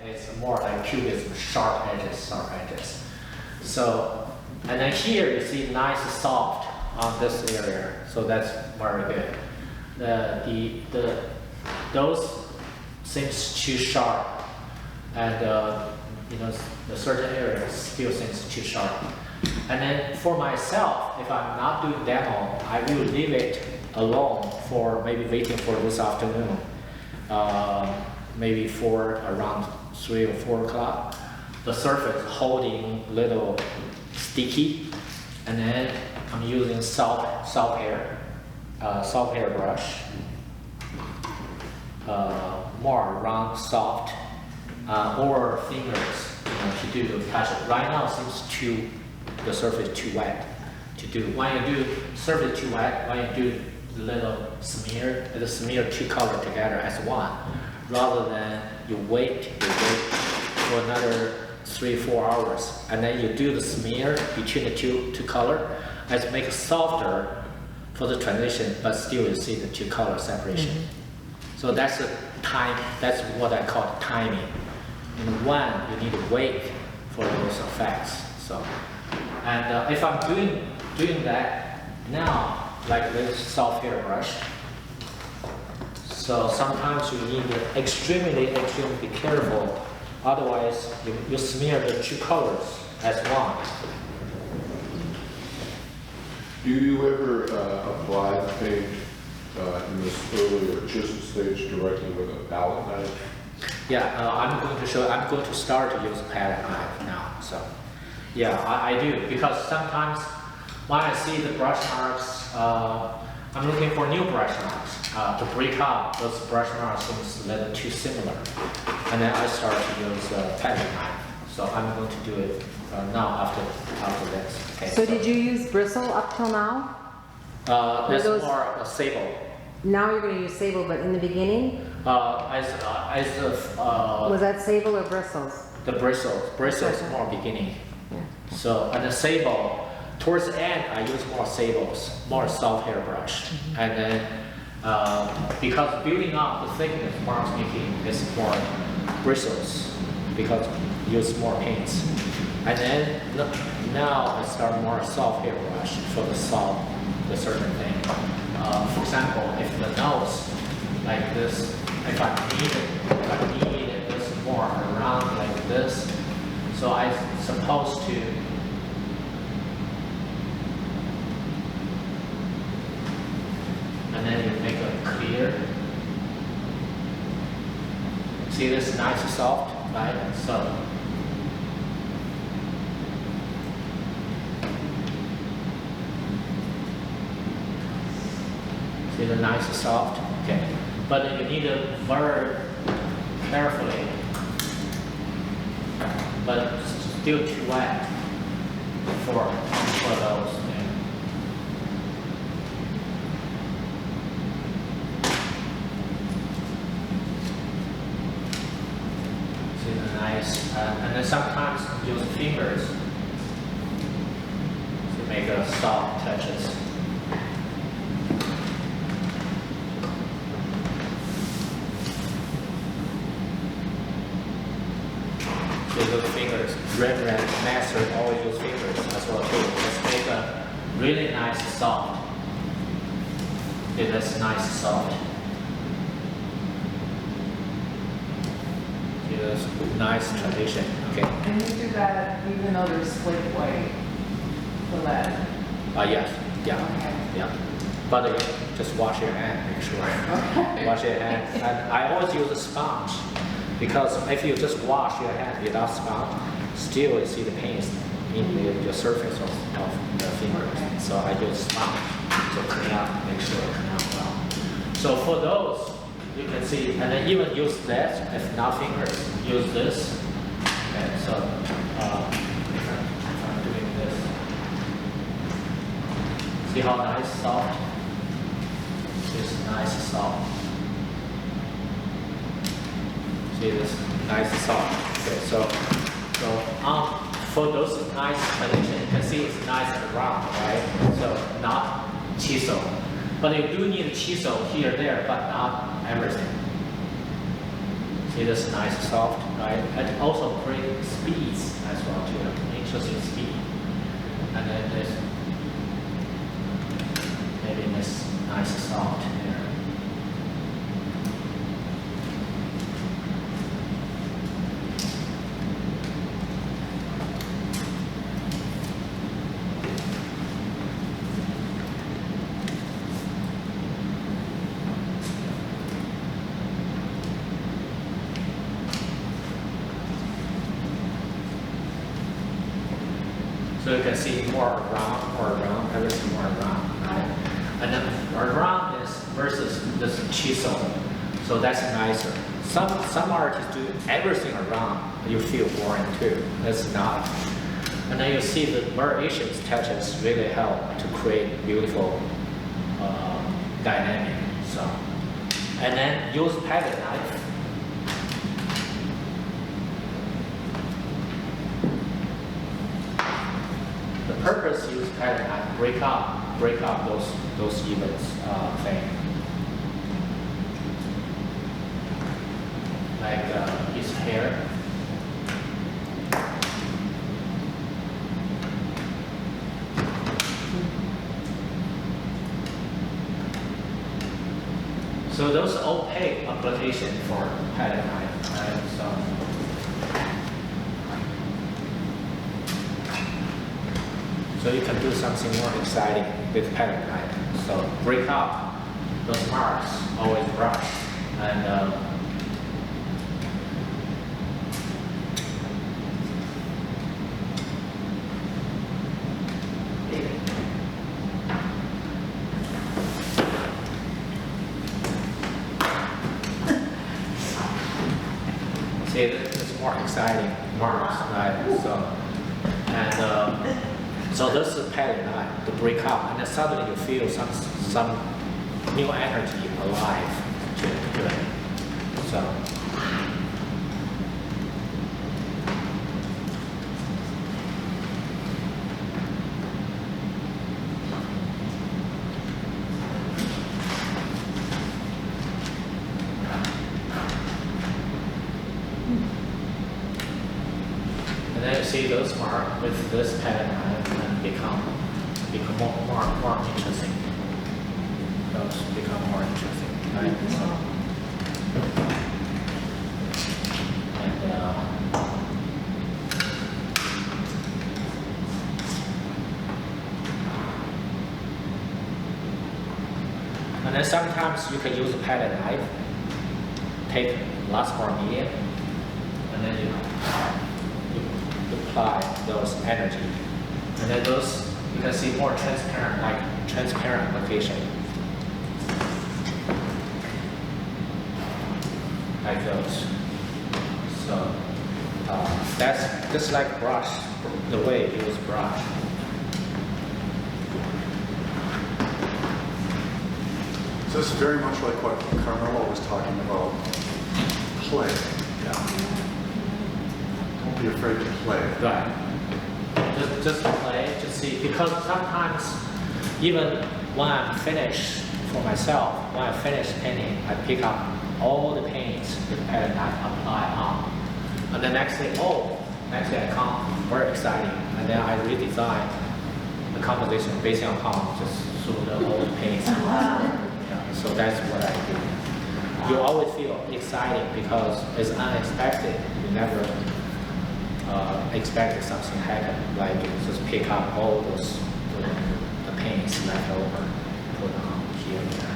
it's more like cubism, sharp edges. So, and then here you see nice soft on this area, so that's very good. Those seems too sharp, and you know, the certain areas still seems too sharp. And then for myself, if I'm not doing demo, I will leave it alone for maybe waiting for this afternoon, maybe for around 3 or 4 o'clock. The surface holding little sticky, and then I'm using soft hair brush, more round, soft, or fingers, you know, to do the touch. Right now, seems the surface too wet to do. When you do surface too wet, when you do the little smear, the smear 2 colors together as one, rather than you wait for another 3-4 hours, and then you do the smear between the two color, as make it softer for the transition, but still you see the 2 color separation. So that's the time. That's what I call timing. And when you need to wait for those effects. So, and if I'm doing that now, like this soft hair brush. So sometimes you need to extremely be careful. Otherwise, you smear the 2 colors as one. Do you ever apply the paint in this earlier chisel stage directly with a palette knife? Yeah, I'm going to start to use palette knife now. So, yeah, I do, because sometimes when I see the brush marks, I'm looking for new brush marks to break up those brush marks seems a little too similar, and then I start to use palette knife. So I'm going to do it now after this. Okay. So did you use bristle up till now? That's more sable. Now you're going to use sable, but in the beginning? Was that sable or bristles? The bristles more beginning. Yeah. So, and the sable, towards the end, I use more sables, more soft hair brush. And then, because building up the thickness, marks making is more bristles, because use more paints. And then, now I start more soft hair brush for the certain thing. For example, if the nose, like this, if I need this more around like this, so I'm supposed to and then you make it clear. See this nice soft, right? So see the nice soft, okay. But you need to very carefully, but still too wet for those. Yeah. See the nice, and then sometimes use fingers to make a soft touches. Those fingers, red master always use fingers as well too. Let's make a really nice soft. Okay, that's nice soft. Okay, that's nice transition. Okay. And you do that even though there's split white for that? Yes. Yeah. Okay. Yeah. But just wash your hand, make sure. Okay. Wash your hand. And I always use a sponge. Because if you just wash your hand without sponge, still you see the paint in the surface of the fingers. So I use sponge to clean up, make sure it clean up well. So for those, you can see, and then even use that, if not fingers, use this. Okay, so if I'm doing this, see how nice, soft? This nice, soft. See this nice soft. Okay, so for those nice transition, you can see it's nice and round, right? So not chisel, but you do need a chisel here, there, but not everything. See this nice soft, right? And also great speeds as well too, interesting speed. And then this, maybe this nice soft here. So you can see more around, everything more around, right? And then around is versus this chisel, so that's nicer. Some artists do everything around, you feel boring too. That's not. And then you see the variations touches really help to create beautiful dynamic. So, and then use palette knife. The purpose use palette knife break up those events thing. Like his hair. So those opaque application for palette knife, right? So you can do something more exciting with palette knife. So break up those marks, always brush, and see, it's more exciting marks, right? So this is palette knife to break up, and then suddenly you feel some new energy alive to it. So. And then you see those marks with this palette knife and become more interesting. Those become more interesting, right? And then sometimes you can use a palette knife, take last bar medium, and then you apply those energy. And then those, you can see more transparent, like transparent application. Like those. So that's just like brush, the way you use brush. So this is very much like what Carmelo was talking about, play. Yeah. Don't be afraid to play. Right. Just play, just see, because sometimes even when I'm finished for myself, when I finish painting, I pick up all the paints with the palette knife, apply on. And the next day, I come, very exciting. And then I redesign the composition based on how just through the whole paints. Yeah, so that's what I do. You always feel exciting because it's unexpected. You never expected something happen, like just pick up all those the paints left over, put on here and there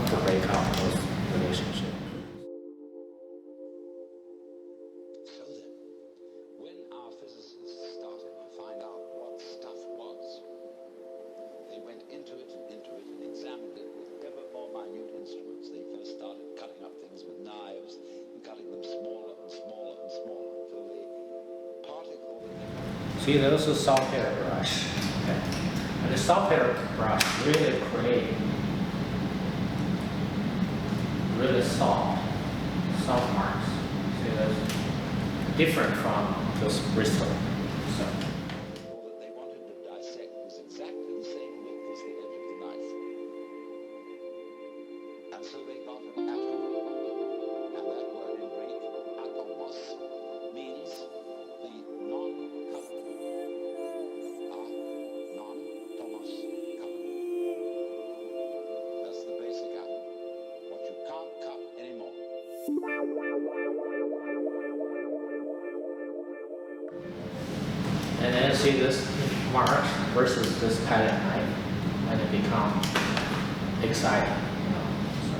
to break up those relationships. So then, when our physicists started to find out what stuff was, they went into it and examined it with ever more minute instruments. They first started cutting up things with knives and cutting them smaller and smaller and smaller until the particle that they See, those are soft hair brush. Okay. And the soft hair brush really create really soft marks. See, those different from those bristle. So. that they wanted to dissect was exactly the same width as the edge of the knife. And so they got an atom, and that word in Greek see this mark versus this pattern, right? And it become exciting, you know. So.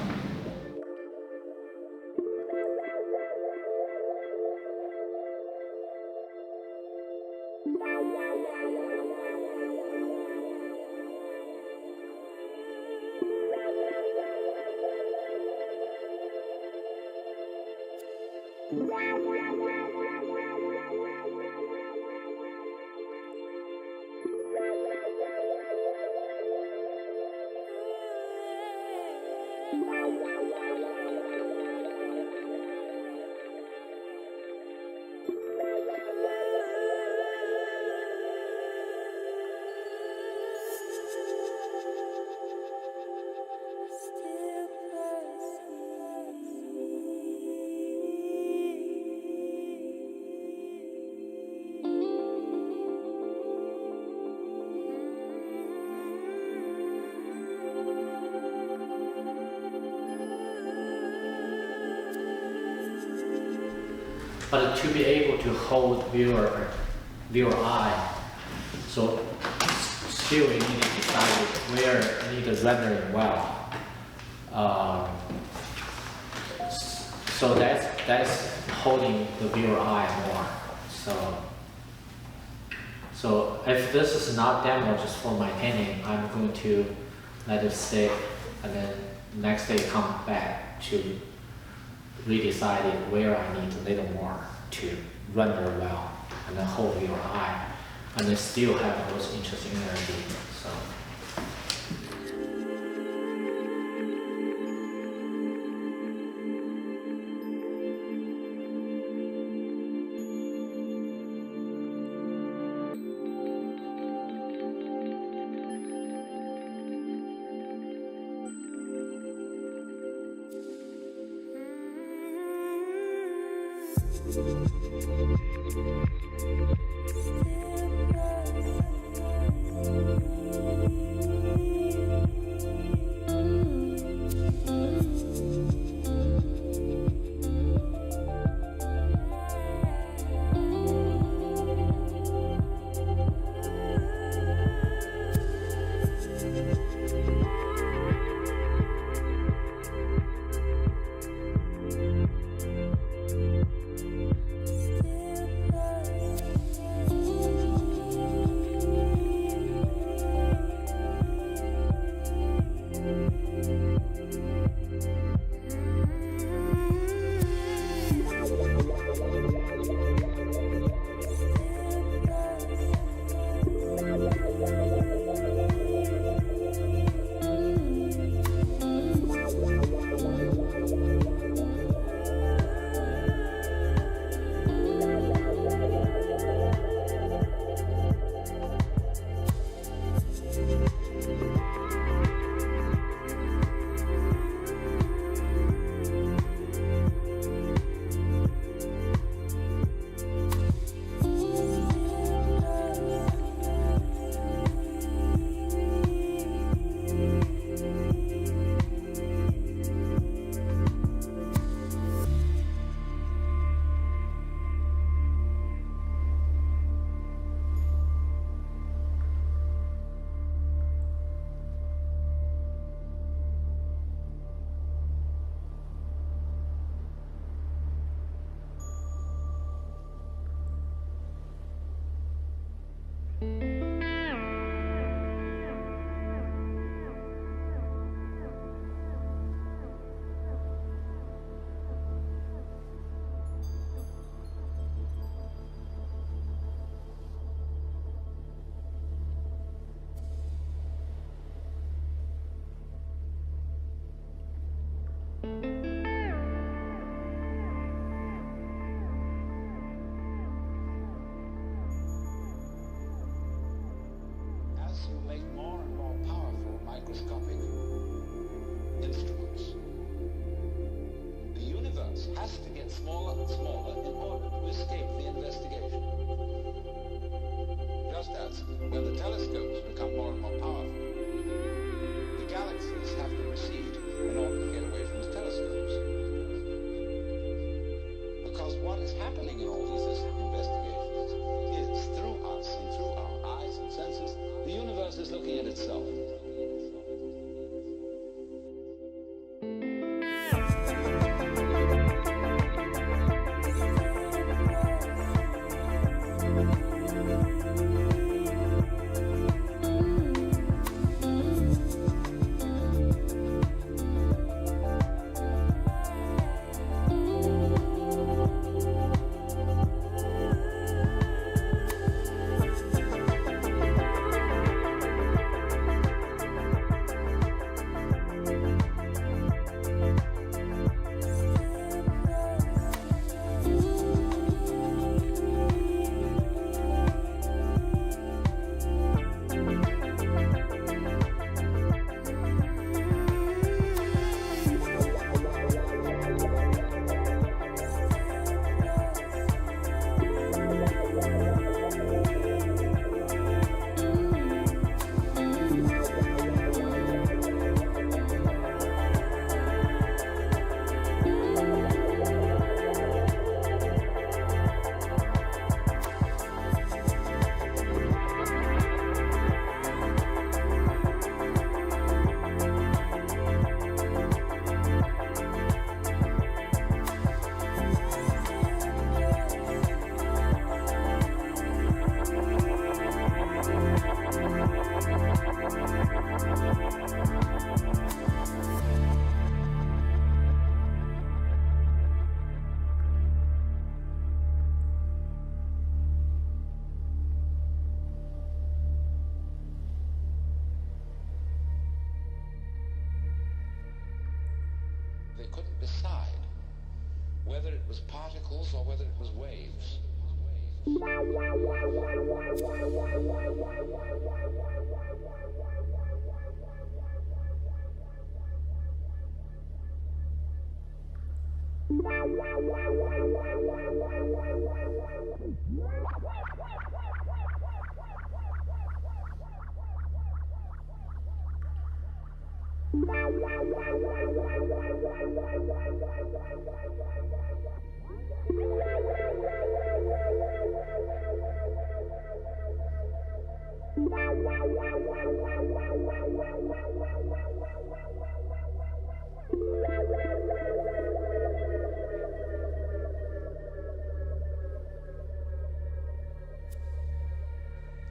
But to be able to hold viewer eye, so still you need to decide where you need to render it well. So that's holding the viewer eye more. So if this is not demo just for my painting, I'm going to let it stay, and then next day come back to redecide where I need a little more to render well and then hold your eye and then still have those interesting energy. So. Happening in all these investigations is through us and through itself. They couldn't decide whether it was particles or whether it was waves.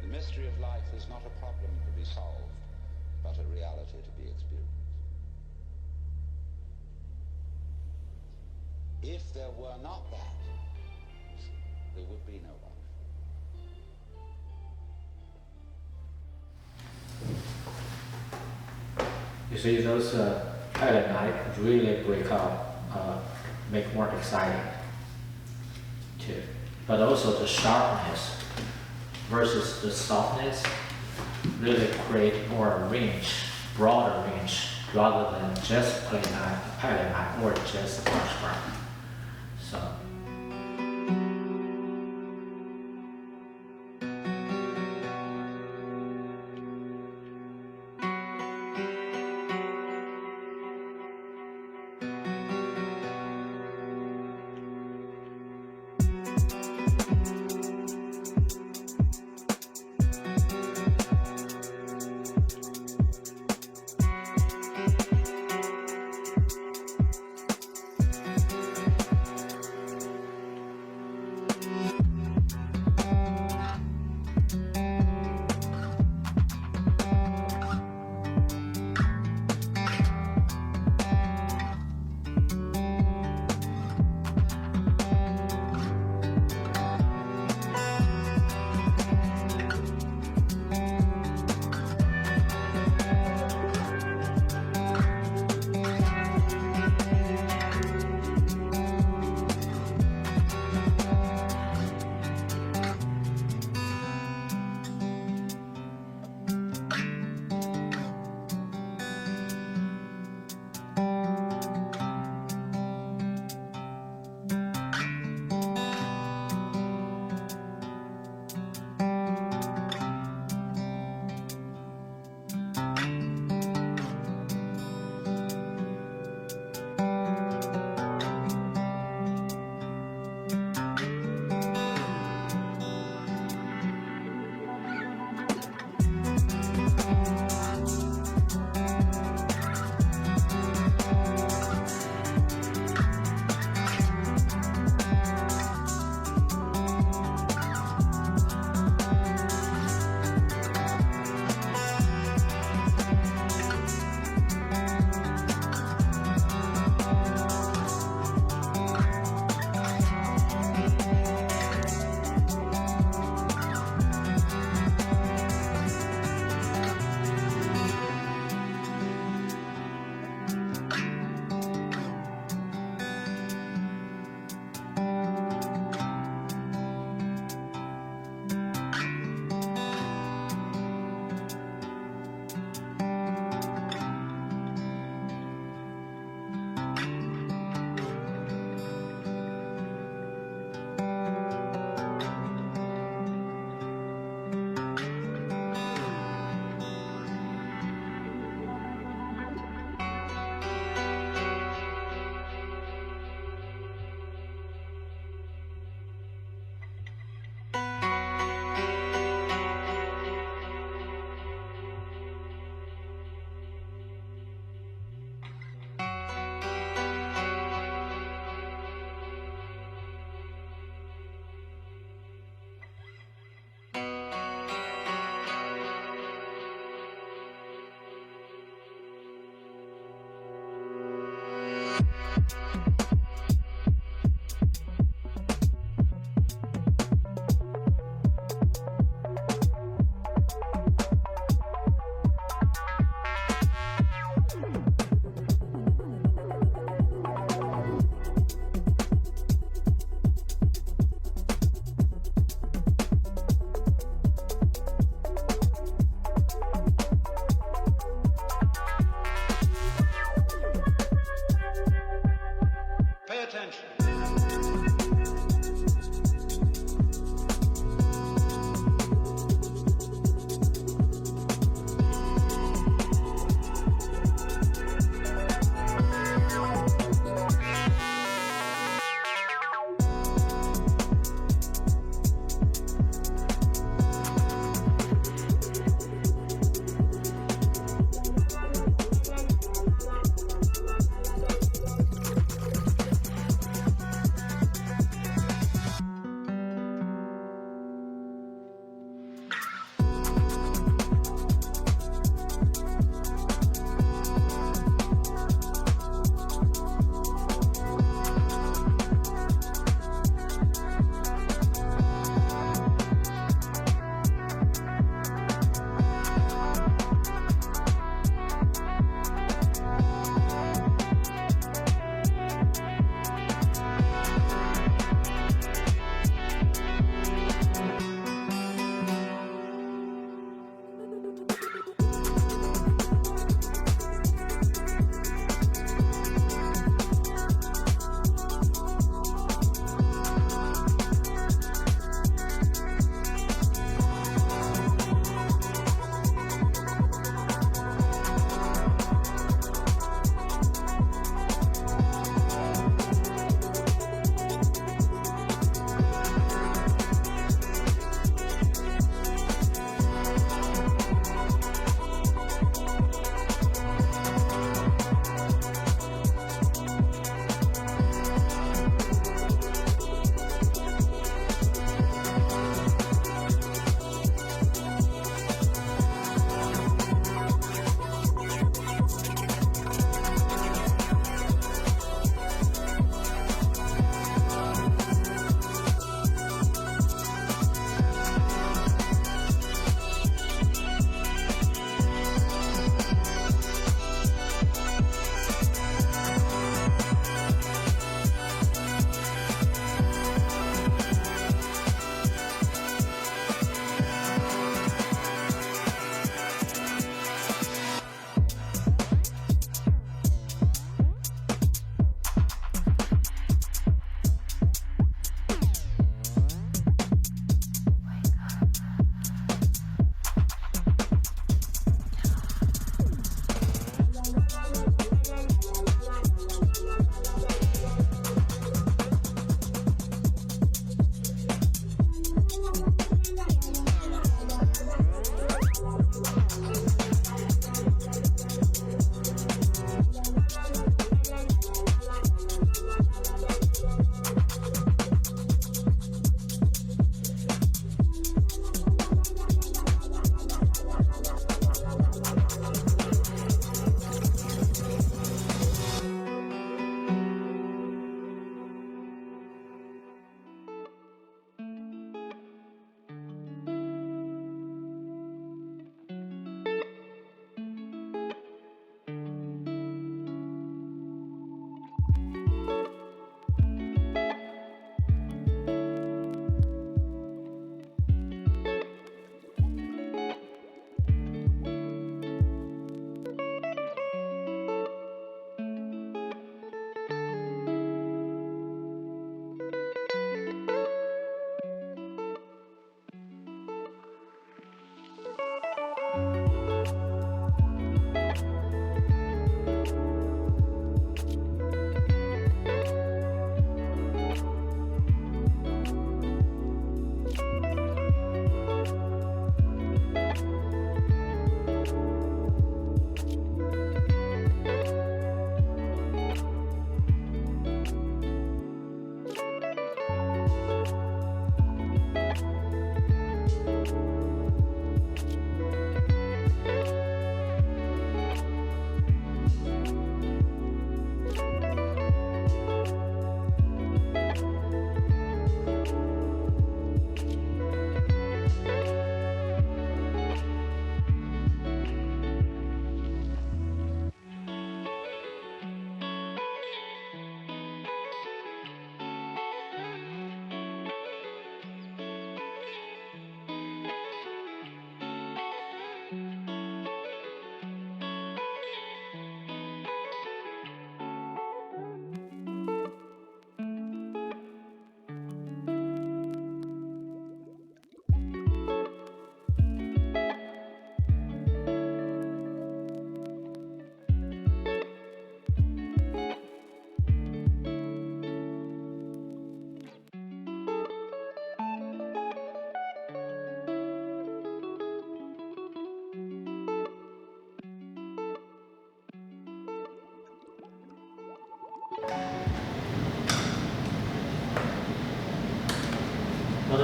The mystery of life is not a problem to be solved, but a reality to be experienced. If there were not that, there would be no life. You see, those pilot night really break up, make more exciting too. But also the sharpness versus the softness really create more range, broader range, rather than just pilot night or just brush mark. So.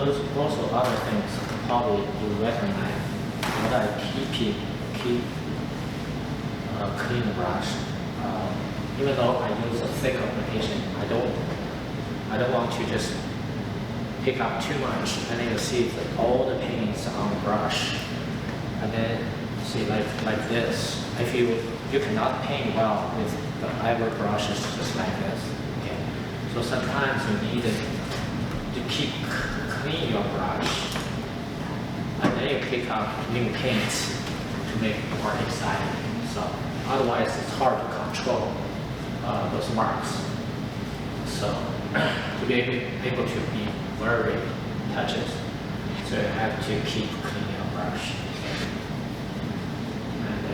those also other things probably you recognize. What I keep clean the brush. Even though I use a thick application, I don't want to just pick up too much, and then you see that all the paints on the brush, and then see like this. If you cannot paint well with the ever brushes just like this. Okay, so sometimes you need to keep clean your brush, and then you pick up new paints to make it more exciting. So otherwise, it's hard to control those marks. So to be able to be blurry touches, so you have to keep cleaning your brush. And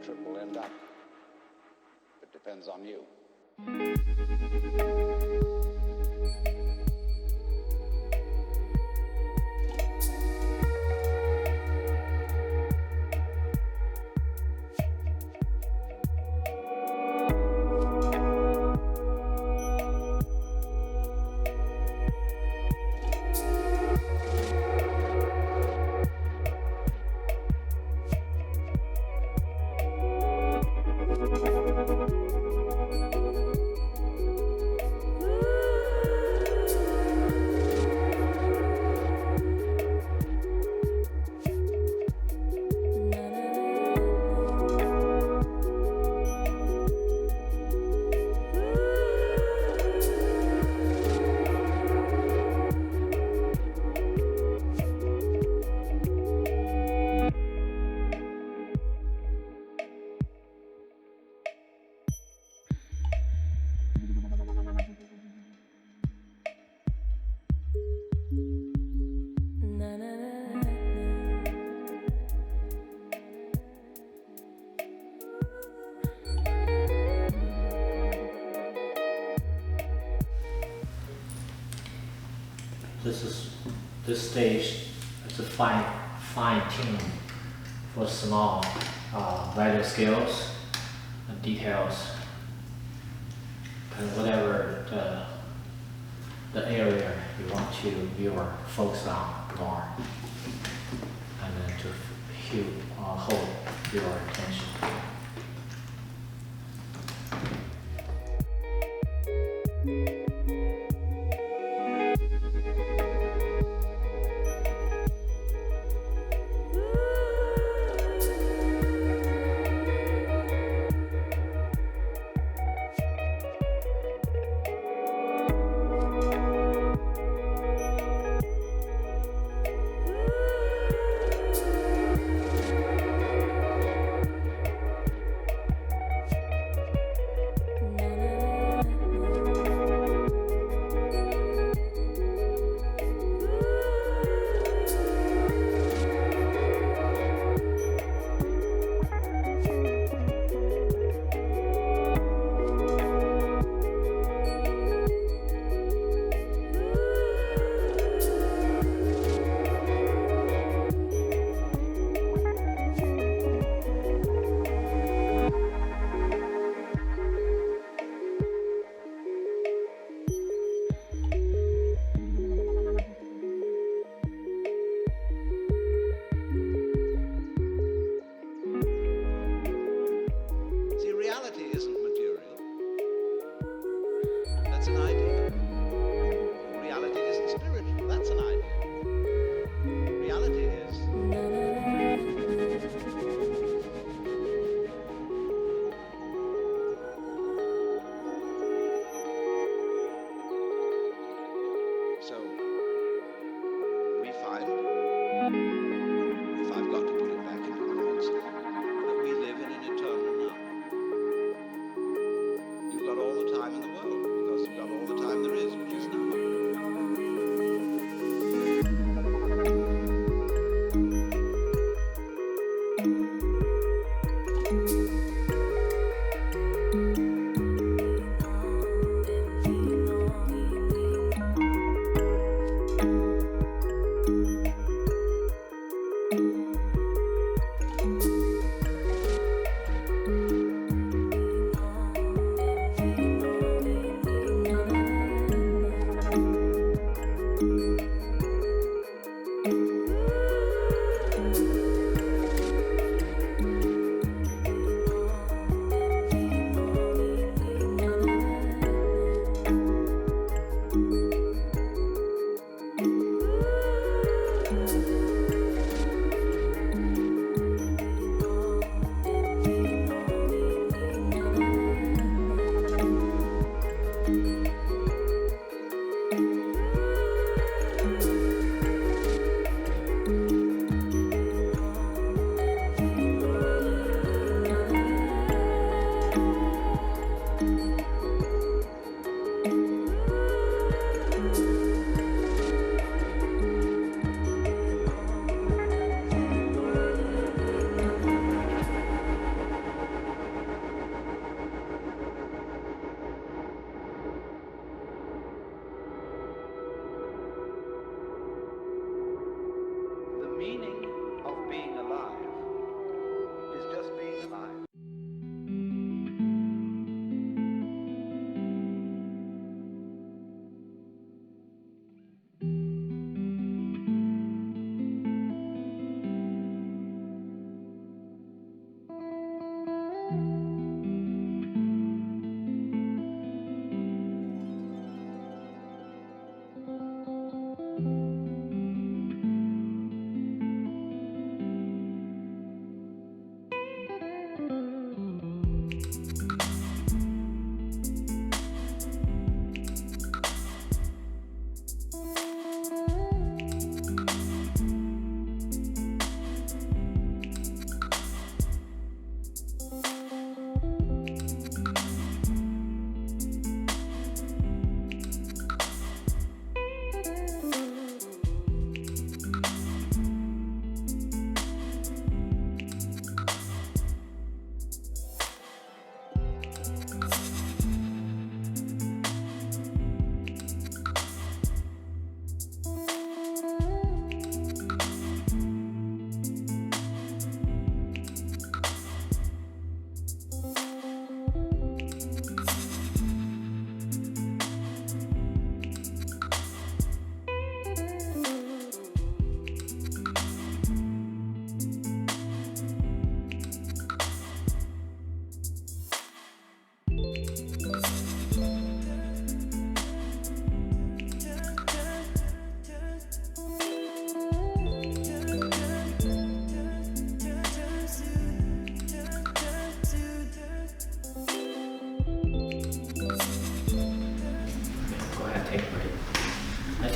portrait will end up. It depends on you. This stage is a fine tune for small writer skills and details and whatever the area you want to viewer focus on more, and then to hold your attention.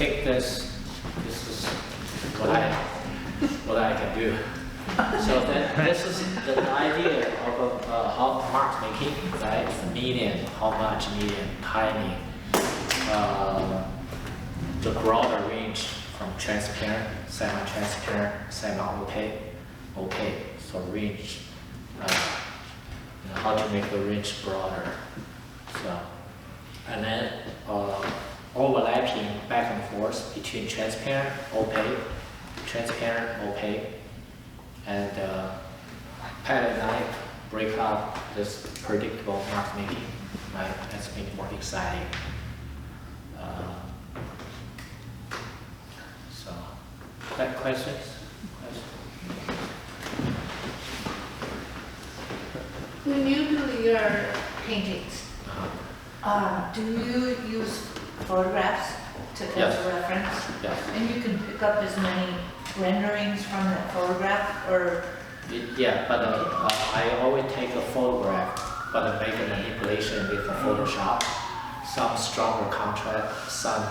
thickness, this is what I can do. So this is the idea of how mark making, right? Medium, how much medium, tiny, the broader range from transparent, semi-transparent, semi-opaque, opaque. So range, how to make the range broader. So, and then overlapping back and forth between transparent, opaque, and palette knife break up this predictable mark making, right? That's make it more exciting. So, questions? When you do your paintings, do you use photographs as Yes. a reference? Yes. And you can pick up as many renderings from that photograph, or? Yeah, but I always take a photograph, but make a manipulation with a Photoshop. Some stronger contrast, some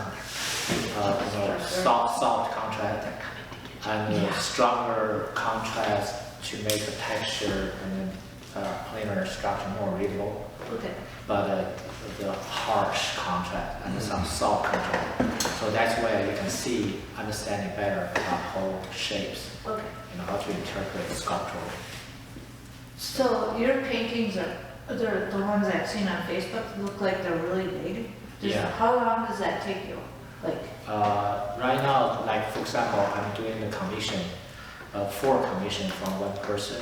soft contrast, and stronger contrast to make the texture and planar structure more readable. Okay. But the harsh contrast and some soft contrast. So that's where you can see, understanding better about whole shapes, Okay. how to interpret sculptural. So your paintings the ones I've seen on Facebook look like they're really big. Yeah. How long does that take you? Like? Right now, like for example, I'm doing the commission, 4 commission from one person,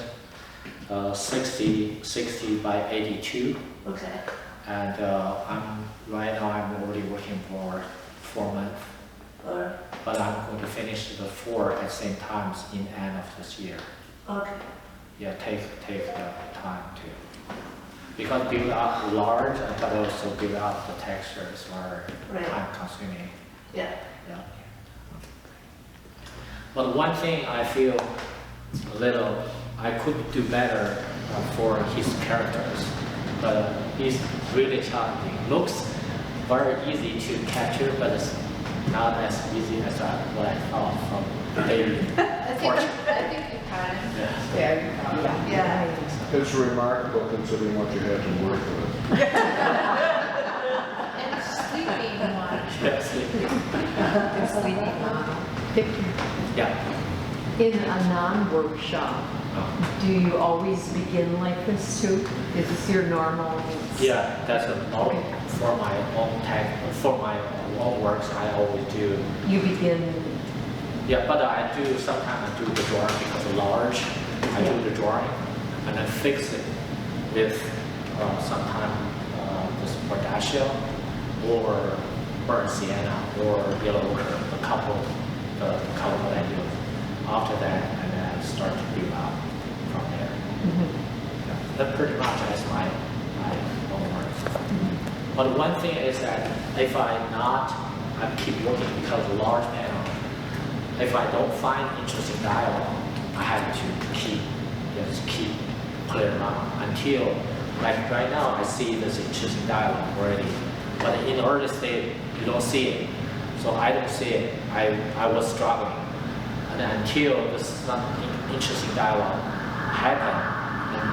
60 by 82. Okay. And right now I'm already working for 4 months, but I'm going to finish the 4 at the same time in the end of this year. Okay. Yeah, take time to, because build up large, but also build up the texture is very time consuming. Yeah. Yeah. But one thing I feel a little, I could do better for his characters, but he's really challenging. Looks very easy to capture, but it's not as easy as what I thought from David. I think you can. Yeah. Yeah. It's remarkable considering what you had to work with. And sleeping much. Yes. Yeah. In a non-workshop, do you always begin like this too? Is this your normal? Yeah, that's a normal for my own for my own works. I always do. You begin. Yeah, but I do sometimes I do the drawing because it's large. I do the drawing and then fix it with sometimes this Bordaccio or burnt sienna or yellow ochre, the color that I use. After that, and then I start to build up from there. Yeah, that pretty much is my own work. But one thing is that if I keep working because of large panel, if I don't find interesting dialogue, I have to keep playing around until, like right now, I see this interesting dialogue already. But in the early stage, you don't see it. So I don't see it. I was struggling. And until this interesting dialogue happen, then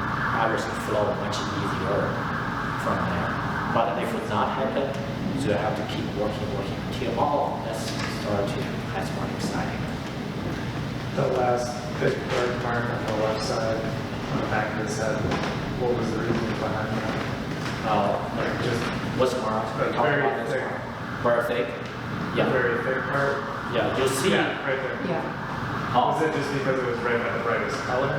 everything flow much easier from there. But if it not happen, so you have to keep working until that's start to that's more exciting. The last big dark mark on the left side, on the back of his head, what was the reason behind that? Like just what's marked? Very thick. Very thick. Yeah. Very thick part. Yeah, you see. Yeah, right there. Yeah. Was it just because it was right at the brightest color?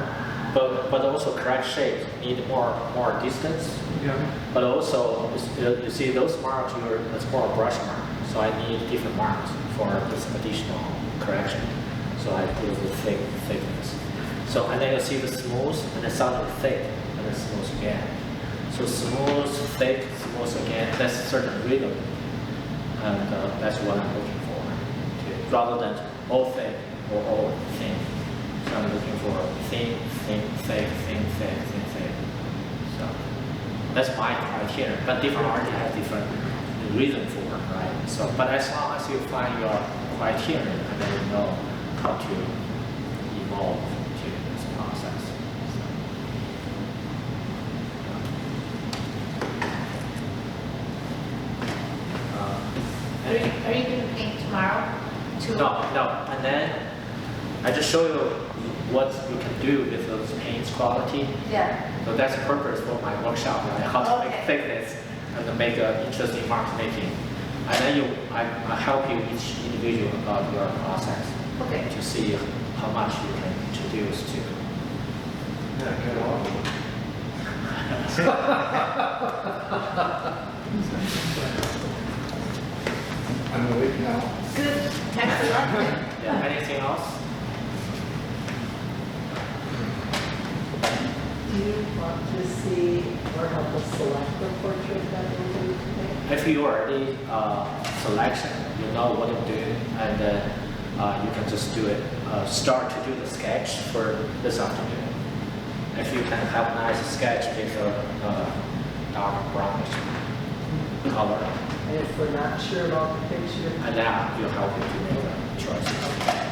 But also correct shapes need more distance. Yeah. But also you see those marks it's more brush mark. So I need different marks for this additional correction. So I do the thickness. So and then you see the smooth and then suddenly thick and then smooth again. So smooth, thick, smooth again. That's a certain rhythm, and that's what I'm looking for. Rather than all thick or all thin. So I'm looking for thin, thick. So that's my criteria. But different artists have different reason for it, right? So, but as long as once you find your criterion, and then you know how to evolve to this process. Are you gonna paint tomorrow? No, and then I just show you what you can do with those paints quality. Yeah. So that's the purpose for my workshop, right? How to make Okay. thickness and to make an interesting mark making. And then I help you each individual about your process Okay. to see how much you can introduce to. Yeah, get off. I'm awake now. Good. Excellent. Yeah, anything else? Do you want to see or help us select the portrait that we're going to make? If you already selection, you know what you're doing, and then you can just do it. Start to do the sketch for this afternoon. If you can have nice sketch with a dark brownish color, And if we're not sure about the picture, and now you help you to make a choice.